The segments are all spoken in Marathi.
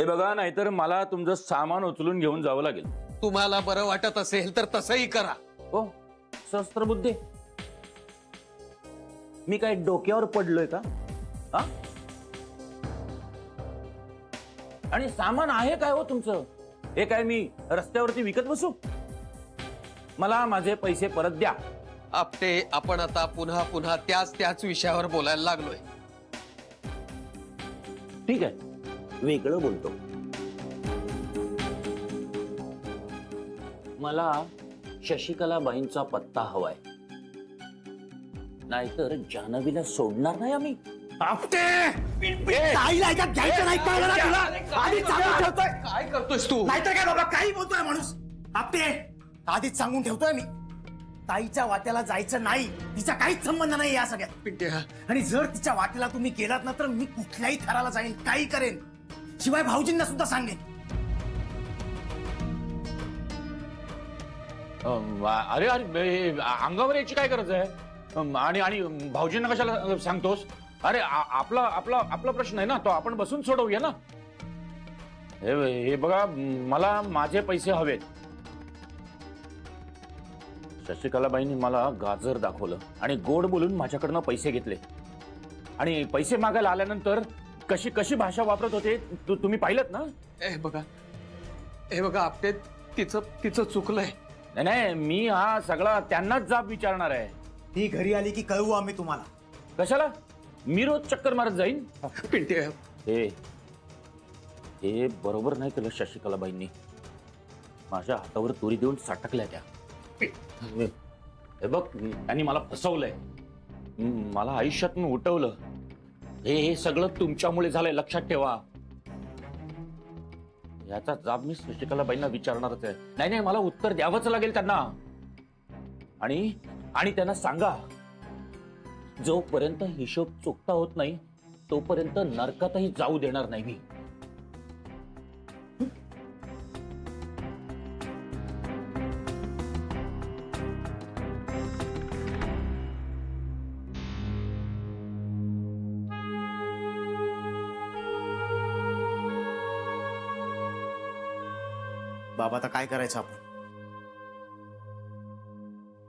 हे बघा, नाहीतर मला तुमचं सामान उचलून घेऊन जावं लागेल. तुम्हाला बरं वाटत असेल तर तसंही करा. हो, शस्त्रबुद्धी. मी काय डोक्यावर पडलोय का? हा? आणि सामान आहे काय हो तुमचं? हे काय मी रस्त्यावरती विकत बसू? मला माझे पैसे परत द्या. आपटे, आपण आता पुन्हा पुन्हा त्याच विषयावर बोलायला लागलोय. ठीक आहे, वेगळं बोलतो. मला शशिकलाबाईंचा पत्ता हवाय, नाहीतर जान्हवीला सोडणार नाही आम्ही. काय करतोयस तू? नाहीतर काय बाबा, काही बोलतोय माणूस. आपटे, आधीच सांगून ठेवतोय मी, ताईच्या वाट्याला जायचं नाही. तिचा काहीच संबंध नाही या सगळ्यात. पिंट्या, आणि जर तिच्या वाट्याला तुम्ही गेलात ना, तर मी कुठल्याही थराला जाईन, काही करेन. शिवाय भाऊजींना सुद्धा सांगेन. अरे अरे, अंगावर याची काय गरज आहे? आणि भाऊजींना कशाला सांगतोस? अरे आपला आपला आपला प्रश्न आहे ना, तो आपण बसून सोडवूया ना. हे बघा, मला माझे पैसे हवेत. शशिकलाबाईंनी मला गाजर दाखवलं आणि गोड बोलून माझ्याकडनं पैसे घेतले. आणि पैसे मागायला आल्यानंतर कशी कशी भाषा वापरत होते तुम्ही पाहिलत ना. हे बघा आपटे, तिचं चुकलंय. नाही, मी हा सगळा त्यांनाच जाब विचारणार आहे. ती घरी आली की कळवू आम्ही तुम्हाला. कशाला? मी रोज चक्कर मारत जाईन. पिंट्या, हे बरोबर नाही केलं शशिकलाबाईंनी. माझ्या हातावर तुरी देऊन साटकल्या त्या. हे बघ, त्यांनी मला फसवलंय, मला आयुष्यातून उठवलं. हे सगळं तुमच्यामुळे झालंय, लक्षात ठेवा. याचा जाब मी शशिकलाबाईंना विचारणारच आहे. नाही, मला उत्तर द्यावंच लागेल त्यांना. आणि त्यांना सांगा, जोपर्यंत हिशोब चुकता होत नाही तोपर्यंत नरकातही जाऊ देणार नाही मी. बाबा, आता काय करायचं आपण?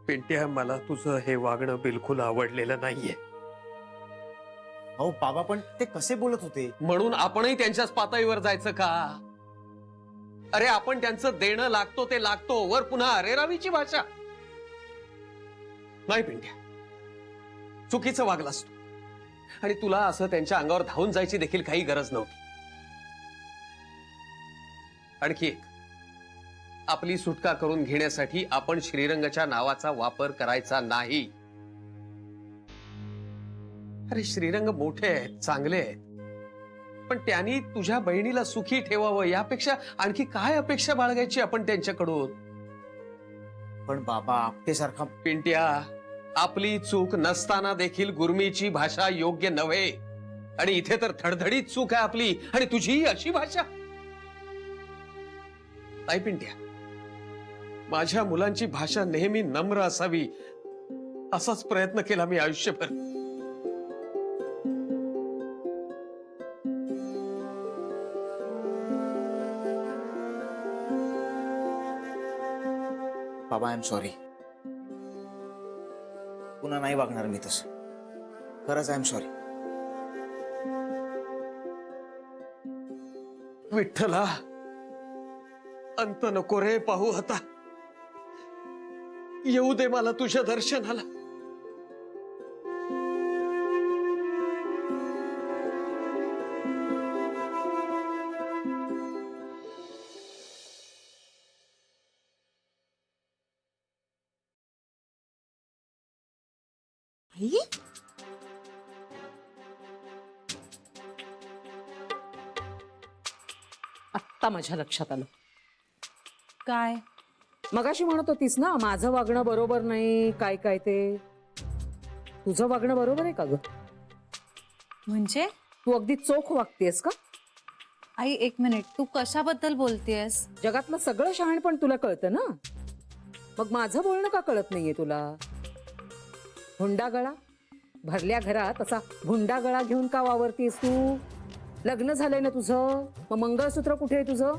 पिंट्या, मला तुझं हे वागणं बिलकुल आवडलेलं नाहीये. अहो बाबा, पण ते कसे बोलत होते? म्हणून आपणही त्यांच्याच पातळीवर जायचं का? अरे, आपण त्यांचं देणं लागतो ते लागतो, वर पुन्हा अरेरावीची भाषा. नाही पिंट्या, चुकीचं वागलास तू. आणि तुला असं त्यांच्या अंगावर धावून जायची देखील काही गरज नव्हती. आणखी एक, आपली सुटका करून घेण्यासाठी आपण श्रीरंगच्या नावाचा वापर करायचा नाही. अरे, श्रीरंग मोठे आहेत, चांगले आहेत, पण त्यांनी तुझ्या बहिणीला सुखी ठेवावं यापेक्षा आणखी काय अपेक्षा बाळगायची आपण त्यांच्याकडून? पण बाबा, आपटेसारखा. पिंट्या, आपली चूक नसताना देखील गुरमीची भाषा योग्य नव्हे. आणि इथे तर धडधडीत चूक आहे आपली, आणि तुझीही अशी भाषा. नाही पिंट्या, माझ्या मुलांची भाषा नेहमी नम्र असावी असाच प्रयत्न केला मी आयुष्यभर. बाबा, आय एम सॉरी. पुन्हा नाही वागणार मी तसं. खरंच आय एम सॉरी. विठ्ठला, अंत नको रे पाहू आता. येऊ दे मला तुझ्या दर्शनाला. आत्ता माझ्या लक्षात आलं. काय? मगाशी म्हणत होतीस ना, माझं वागणं बरोबर नाही, काय काय ते. तुझं वागणं बरोबर आहे का ग? म्हणजे? तू अगदी चोख वागतेस का? आई, एक मिनिट, तू कशाबद्दल बोलतेयस? जगातलं सगळं शहाणपण तुला कळतं ना, मग माझं बोलणं का कळत नाहीये तुला? हुंडागळा भरल्या घरात असा भुंडागळा घेऊन का वावरतीस तू? लग्न झालंय ना तुझं, मग मंगळसूत्र कुठे आहे तुझं?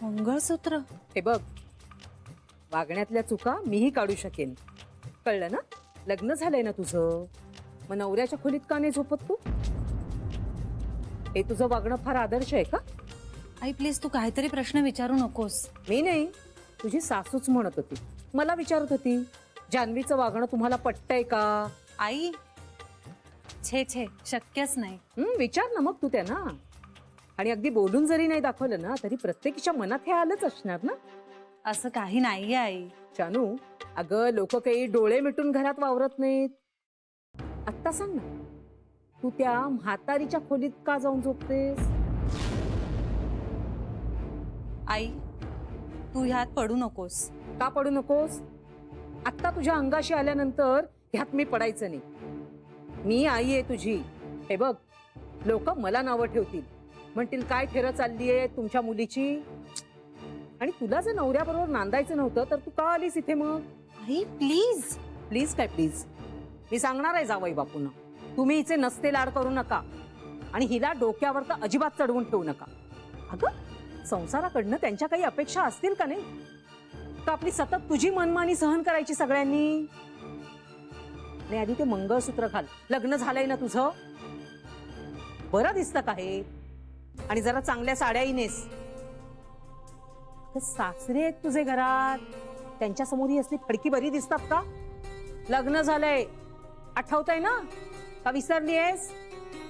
मंगळसूत्र? हे बघ, वागण्यातल्या चुका मीही काढू शकेन, कळलं ना? लग्न झालंय ना तुझं, मग नवऱ्याच्या खोलीत का नाही झोपत तू? हे तुझं वागणं फार आदर्श आहे का? आई प्लीज तू काहीतरी प्रश्न विचारू नकोस. मी नाही, तुझी सासूच म्हणत होती, मला विचारत होती, जान्हवीचं वागणं तुम्हाला पटतंय का? आई छे छे, शक्यच नाही. विचार ना मग तू त्यांना. आणि अगदी बोलून जरी नाही दाखवलं ना तरी प्रत्येकीच्या मनात हे आलंच असणार ना. असं काही नाहीये आई. जानू, अगं लोक काही डोळे मिटून घरात वावरत नाहीत. आत्ता सांग ना, तू त्या म्हातारीच्या खोलीत का जाऊन झोपतेस? आई तू ह्यात पडू नकोस. का पडू नकोस? आत्ता तुझ्या अंगाशी आल्यानंतर ह्यात मी पडायचं नाही. मी आई आहे तुझी. हे बघ, लोक मला नावं ठेवतील, म्हणतील काय थेरं चाललीये तुमच्या मुलीची. आणि तुला जर नवऱ्याबरोबर नांदायचं नव्हतं तर तू का आलीस इथे मग? आई प्लीज. प्लीज काय प्लीज? मी सांगणार आहे जावई बापूंना, तुम्ही हिचे नसते लाड करू नका आणि हिला डोक्यावर तर अजिबात चढवून ठेवू नका. अगं संसाराकडनं त्यांच्या काही अपेक्षा असतील का नाही? का आपली सतत तुझी मनमानी सहन करायची सगळ्यांनी? नाही, आधी ते मंगळसूत्र घाल. लग्न झालंय ना तुझं, बरं दिसतं का हे? आणि जरा चांगल्या साड्याही नेस. सासरे आहेत तुझे घरात, त्यांच्या समोर ही असली फडकी बरी दिसतात का? लग्न झालंय, आठवतंय ना? का विसरलीयस?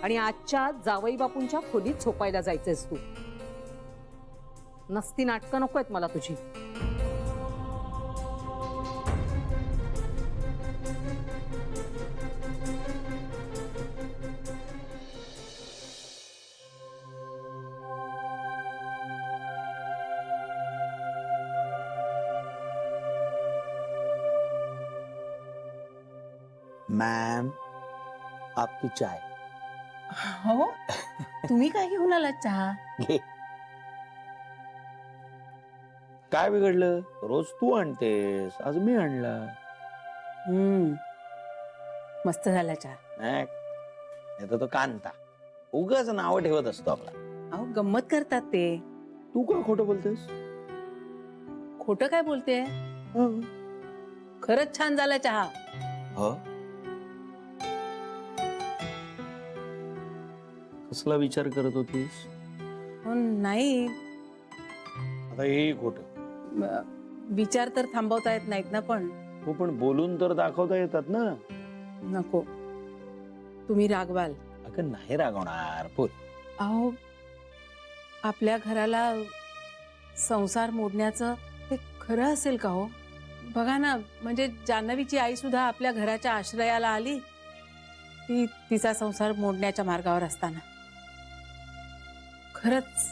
आणि आजच्या जावई बापूंच्या खोलीत झोपायला जायचंयस तू. नसती नाटकं नको आहेत मला तुझी. मैम, आपकी चाय. हो, तुम्ही काय घेऊन आलात चहा? घे. काय बिघडलं? रोज तू आणतेस, आज मी आणला. मस्त झाला चहा. नाही तर तो कांता उगाच नाव ठेवत असतो आपला. अहो गंमत करतात ते. तू का खोटं बोलतेस? खोटं काय बोलते? खरंच छान झाला चहा. हो, कसला विचार करत होतीस? हो, नाही, आता हे खोट. विचार तर थांबवता येत नाहीत ना. पण हो, पण बोलून तर दाखवता येतात ना. नको, तुम्ही रागवाल. अगं नाही रागवणार. बोल. अहो, आपल्या घराला संसार मोडण्याचं ते खरं असेल का हो? बघा ना, म्हणजे जान्हवीची आई सुद्धा आपल्या घराच्या आश्रयाला आली, ती तिचा संसार मोडण्याच्या मार्गावर असताना. खरंच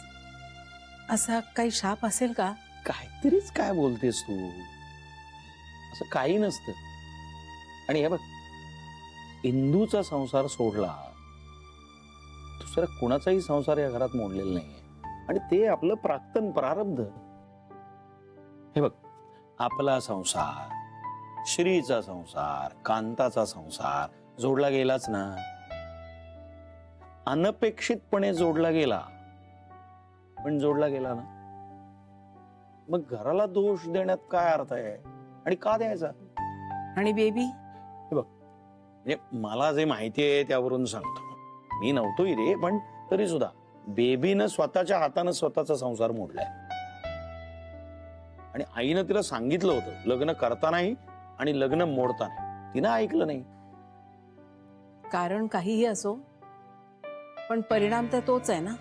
असा काही शाप असेल का? काहीतरीच काय बोलतेस तू? असं काही नसतं. आणि हे बघ, इंदूचा संसार सोडला, दुसरा कुणाचाही संसार या घरात मोडलेला नाहीये. आणि ते आपलं प्राक्तन प्रारब्ध. हे बघ, आपला संसार, श्रीचा संसार, कांताचा संसार जोडला गेलाच ना. अनपेक्षितपणे जोडला गेला, पण जोडला गेला ना. मग घराला दोष देण्यात काय अर्थ आहे? आणि का द्यायचा? आणि बेबी? हे बघ, म्हणजे मला जे माहिती आहे त्यावरून सांगतो. मी नव्हतोय रे, पण तरी सुद्धा बेबीनं स्वतःच्या हातानं स्वतःचा संसार मोडलाय. आणि आईनं तिला सांगितलं होतं लग्न करतानाही आणि लग्न मोडताना. तिनं ऐकलं नाही. कारण काहीही असो, पण परिणाम तर तोच आहे ना.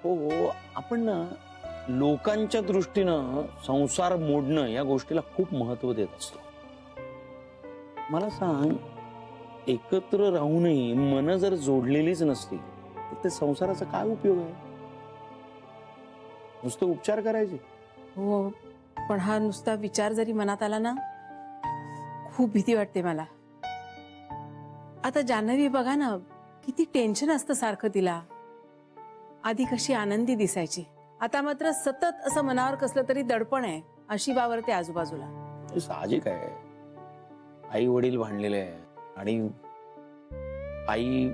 हो, आपण ना लोकांच्या दृष्टीनं संसार मोडणं या गोष्टीला खूप महत्व देत असतो. मला सांग, एकत्र राहूनही मन जर जोडलेलीच नसती तर ते संसाराचा काय उपयोग आहे? नुसतं उपचार करायचे. हो, पण हा नुसता विचार जरी मनात आला ना, खूप भीती वाटते मला. आता जान्हवी बघा ना, किती टेन्शन असतं सारखं तिला. आधी कशी आनंदी दिसायची, आता मात्र सतत असं मनावर कसलं तरी दडपण आहे अशी वावरते आजूबाजूला. हे साहजिक आहे. आई वडील भांडलेले आहे आणि आई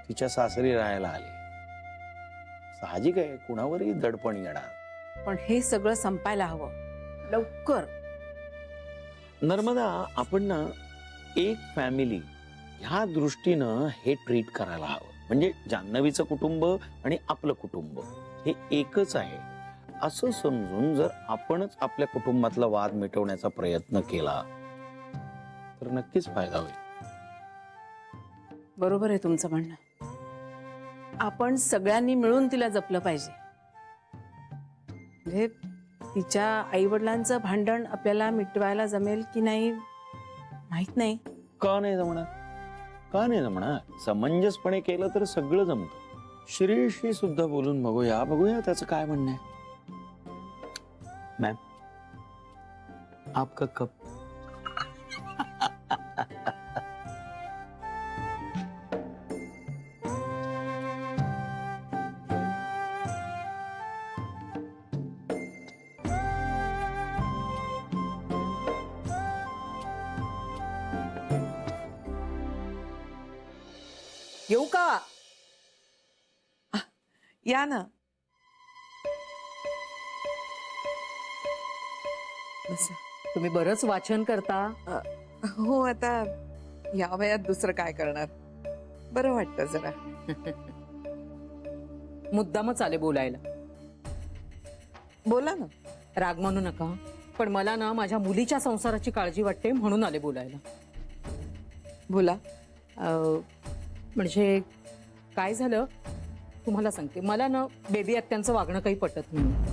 तिच्या सासरी राहायला आले. साहजिक आहे कुणावरही दडपण येणार. पण हे सगळं संपायला हवं लवकर. नर्मदा, आपण ना एक फॅमिली ह्या दृष्टीनं हे ट्रीट करायला हवं. म्हणजे जान्हवीचं कुटुंब आणि आपलं कुटुंब हे एकच आहे असं समजून जर आपणच आपल्या कुटुंबातला वाद मिटवण्याचा प्रयत्न केला तर नक्कीच फायदा होईल. बरोबर आहे तुमचं म्हणणं. आपण सगळ्यांनी मिळून तिला जपलं पाहिजे. म्हणजे तिच्या आई वडिलांचं भांडण आपल्याला मिटवायला जमेल की नाही माहित नाही. का नाही जमणार? का नाही जमणार? समंजसपणे केलं तर सगळं जमतं. श्रीशी सुद्धा बोलून बघूया त्याचं काय म्हणणं आहे. मॅम, आपका कप. येऊ का? या ना. बसा. तुम्ही बरंच वाचन करता. हो, आता या वयात दुसरं काय करणार, बरं वाटतं जरा. मुद्दामच आले बोलायला. बोला ना. राग मानू नका, पण मला ना माझ्या मुलीच्या संसाराची काळजी वाटते म्हणून आले बोलायला. बोला. म्हणजे काय झालं तुम्हाला सांगते. मला ना बेबी आत्यांचं वागणं काही पटत नाही.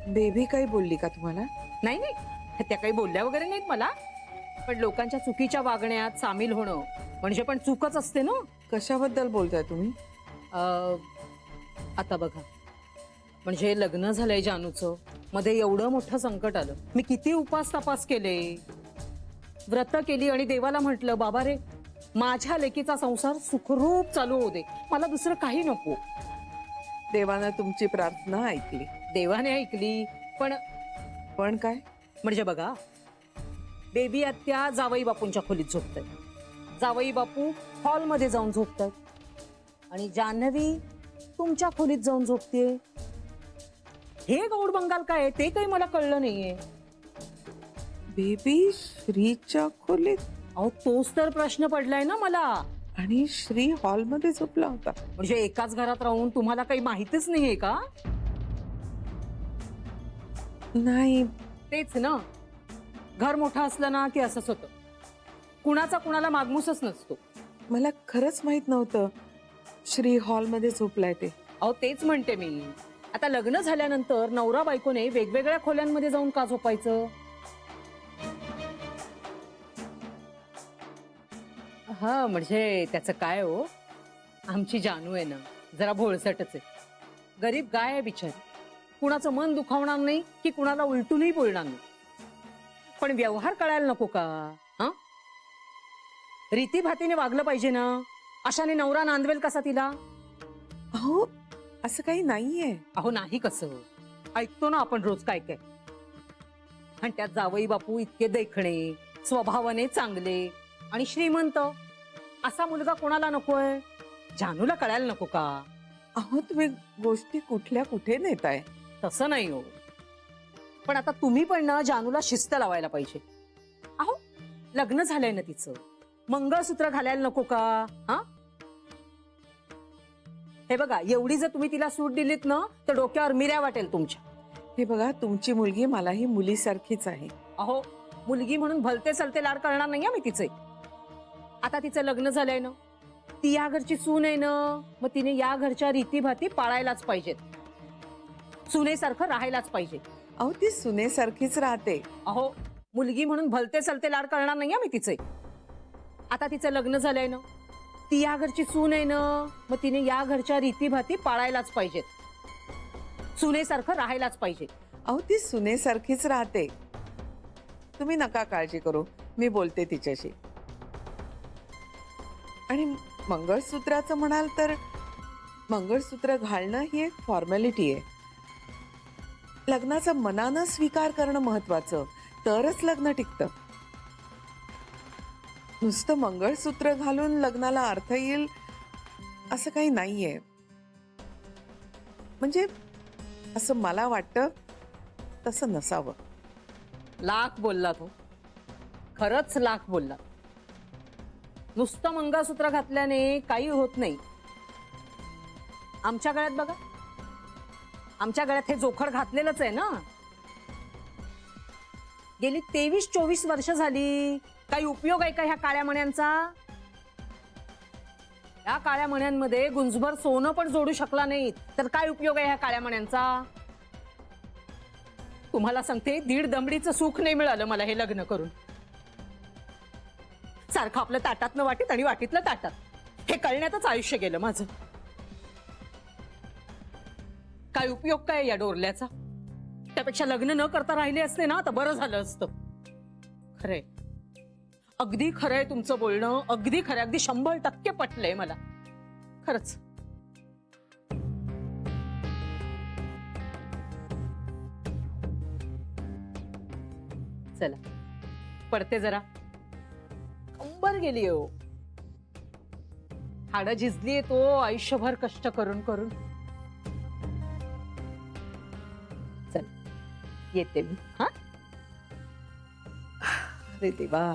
बेबी काही बोलली का तुम्हाला? नाही नाही, त्या काही बोलल्या वगैरे नाहीत मला, पण लोकांच्या चुकीच्या वागण्यात सामील होणं म्हणजे पण चूकच असते ना. कशाबद्दल बोलताय तुम्ही? आता बघा, म्हणजे लग्न झालंय जानूचं, मध्ये एवढं मोठं संकट आलं. मी किती उपास तपास केले, व्रत केली आणि देवाला म्हटलं, बाबा रे, माझ्या लेकीचा संसार सुखरूप चालू होऊ दे, मला दुसरं काही नको. देवानं तुमची प्रार्थना ऐकली. देवाने ऐकली, पण काय? म्हणजे बघा, बेबी आत्या जावई बापूंच्या खोलीत झोपतात, जावई बापू हॉलमध्ये जाऊन झोपतात, आणि जान्हवी तुमच्या खोलीत जाऊन झोपते. हे गौड बंगाल काय ते काही मला कळलं नाहीये. बेबी श्रीच्या खोलीत? अहो, तोच तर प्रश्न पडलाय ना मला. आणि श्री हॉलमध्ये झोपला होता? म्हणजे एकाच घरात राहून तुम्हाला काही माहितीच नाहीये का? नाही. तेच ना, घर मोठं असलं ना की असंच होतं, कुणाचा कुणाला मागमूसच नसतो. मला खरंच माहित नव्हतं श्री हॉलमध्ये झोपलाय ते. अहो, तेच म्हणते मी. आता लग्न झाल्यानंतर नवरा बायकोने वेगवेगळ्या खोल्यांमध्ये जाऊन का झोपायचं? हा, म्हणजे त्याचं काय हो, आमची जानू आहे ना जरा भोळसटच आहे, गरीब गाय आहे बिचारी, कुणाचं मन दुखावणार नाही की कुणाला उलटूनही बोलणार नाही. पण व्यवहार कळायला नको का? हा, रीतीभातीने वागलं पाहिजे ना. अशाने नवरा नांदवेल कसा तिला? अहो, असं काही नाहीये. अहो, नाही कसं, ऐकतो ना आपण रोज काय काय. आणि त्यात जावई बापू इतके देखणे, स्वभावाने चांगले आणि श्रीमंत, असा मुलगा कोणाला नकोय? जानूला कळायला नको का? अहो, तुम्ही गोष्टी कुठल्या कुठे नेताय. तसं नाही हो, पण आता तुम्ही पण ना जानूला शिस्त लावायला पाहिजे. अहो, लग्न झालंय ना तिचं, मंगळसूत्र घालायला नको का? हा, हे बघा, एवढी जर तुम्ही तिला सूट दिलीत ना तर डोक्यावर मिऱ्या वाटेल तुमच्या. हे बघा, तुमची मुलगी मलाही मुलीसारखीच आहे. अहो, मुलगी म्हणून भलते सलते लाड करणार नाही मी तिचे. आता तिचं लग्न झालंय ना, ती या घरची सून आहे ना, मग तिने या घरच्या रीतीभाती पाळायलाच पाहिजेत, सुनेसारखं राहायलाच पाहिजे. अहो, ती सुनेसारखीच राहते. अहो, मुलगी म्हणून भलते सलते लाड करणार नाही मी तिचे. आता तिचं लग्न झालंय ना, ती या घरची सून आहे ना, मग तिने या घरच्या रीतीभाती पाळायलाच पाहिजेत, सुनेसारखं राहायलाच पाहिजे. अहो, ती सुनेसारखीच राहते. तुम्ही नका काळजी करू, मी बोलते तिच्याशी. आणि मंगळसूत्राचं म्हणाल तर मंगळसूत्र घालणं ही एक फॉर्मॅलिटी आहे. लग्नाचा मनानं स्वीकार करणं महत्वाचं, तरच लग्न टिकतं. नुसतं मंगळसूत्र घालून लग्नाला अर्थ येईल असं काही नाहीये. म्हणजे असं मला वाटतं तसं नसावं. लाख बोलला तो, खरंच लाख बोलला. नुसतं मंगळसूत्र घातल्याने काही होत नाही. आमच्या गळ्यात बघा, आमच्या गळ्यात हे जोखड घातलेलंच आहे ना. गेली 23-24 वर्ष झाली. काही उपयोग आहे का ह्या काळ्या मण्यांचा? या काळ्या मण्यांमध्ये गुंजभर सोनं पण जोडू शकला नाही तर काय उपयोग आहे ह्या काळ्या मण्यांचा? तुम्हाला सांगते, 1.5 दमडीचं सुख नाही मिळालं मला हे लग्न करून. सारखं आपलं ताटातनं वाटीत आणि वाटीतलं ताटात, हे कळण्यातच आयुष्य गेलं माझं. काय उपयोग काय या डोरल्याचा? त्यापेक्षा लग्न न करता राहिले असते ना तर बरं झालं असतं. खरंय, अगदी खरंय तुमचं बोलणं, अगदी खरंय, अगदी 100% पटलंय मला खरंच. चला पडते जरा, कंबर गेली हो, हाडं झिजलीये तो आयुष्यभर कष्ट करून करून. चल येते मी. हा, अरे देवा.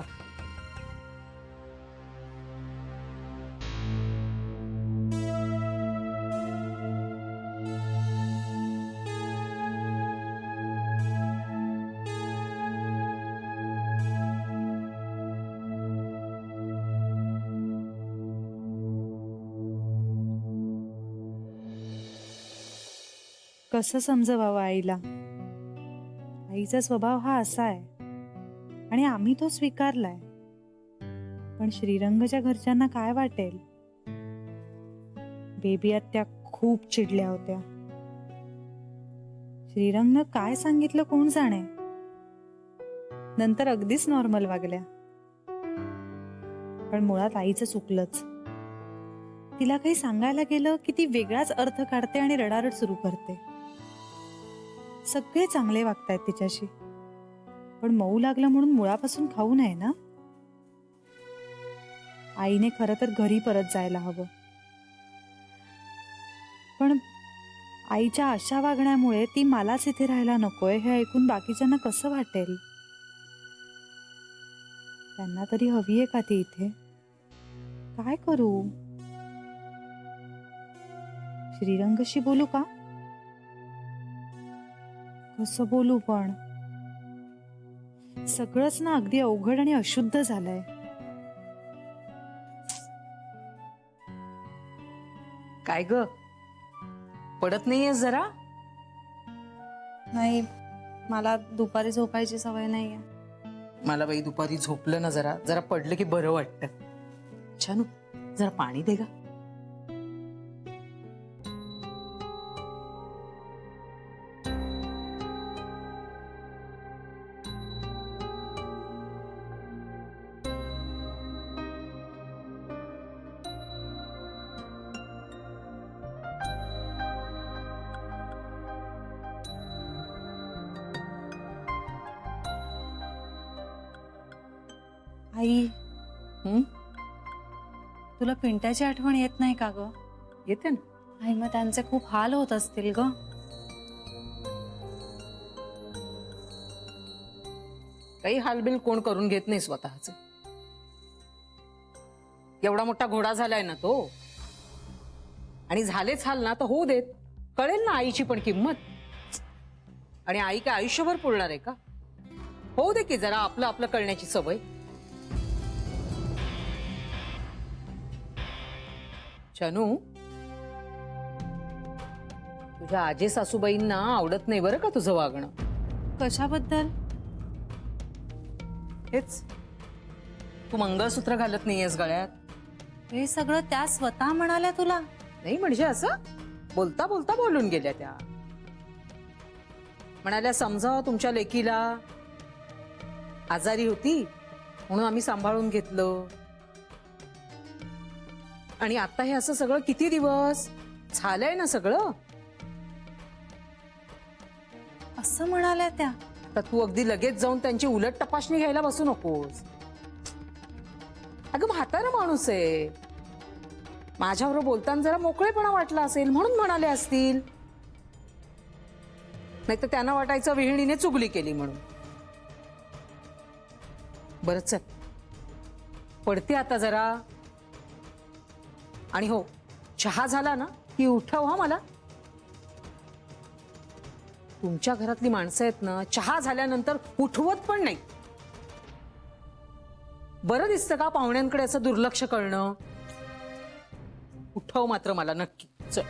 कसं समजवावं आईला? आईचा स्वभाव हा असा आहे आणि आम्ही तो स्वीकारलाय. पण श्रीरंगच्या घरच्यांना काय वाटेल? बेबी आत्या खूप चिडल्या होत्या. श्रीरंगनं काय सांगितलं कोण जाणे. नंतर अगदीच नॉर्मल वागल्या. पण मुळात आईचं चुकलंच. तिला काही सांगायला गेलं की ती वेगळाच अर्थ काढते आणि रडारड सुरू करते. सगळे चांगले वागतायत तिच्याशी, पण मऊ लागलं म्हणून मुळापासून खाऊ नये ना. आईने खरं तर घरी परत जायला हवं, पण आईच्या अशा वागण्यामुळे ती मलाच इथे राहायला नकोय हे ऐकून बाकीच्यांना कसं वाटेल? त्यांना तरी हवी आहे का ती इथे? काय करू? श्रीरंगशी बोलू का? कसं बोलू? पण सगळंच ना अगदी अवघड आणि अशुद्ध झालंय. काय ग, पडत नाहीये जरा? नाही, मला दुपारी झोपायची सवय नाहीये. मला बाई दुपारी झोपलं ना जरा जरा पडलं की बरं वाटतं. छानू, जरा पाणी दे ग. आई, हं? तुला पिंट्याची आठवण येत नाही का ग? येते ना. आई, मग त्यांचे खूप हाल होत असतील ग. काही हालबिल कोण करून घेत नाही स्वतःच. एवढा मोठा घोडा झालाय ना तो, आणि झालेच हाल ना तर होऊ देत. कळेल ना आईची पण किंमत. आणि आई काय आयुष्यभर पुरणार आहे का? होऊ दे की जरा आपलं आपलं कळण्याची सवय. चनू, तुझ्या आजे सासूबाईंना आवडत नाही बरं का तुझं वागणं. कशाबद्दल? हेच, तू मंगळसूत्र घालत नाहीयेस गळ्यात. हे सगळं त्या स्वतः म्हणाल्या तुला? नाही म्हणजे असं बोलता बोलता बोलून गेल्या त्या. म्हणाल्या समजावं तुमच्या लेकीला, आजारी होती म्हणून आम्ही सांभाळून घेतलं. आणि आता हे असं सगळं किती दिवस झालंय ना सगळं. असं म्हणाल्या त्या? तर तू अगदी लगेच जाऊन त्यांची उलट तपासणी घ्यायला बसू नकोस. अगं म्हातारा माणूस आहे, माझ्याबरोबर बोलताना जरा मोकळेपणा वाटला असेल म्हणून म्हणाले असतील, नाही तर त्यांना वाटायचं विहिणीने चुगली केली म्हणून. बरं चल, पडते आता जरा. आणि हो, चहा झाला ना की उठव हा मला. तुमच्या घरातली माणसं आहेत ना, चहा झाल्यानंतर उठवत पण नाही. बरं दिसतं का पाहुण्यांकडे असं दुर्लक्ष करणं? उठव मात्र मला नक्की. चल.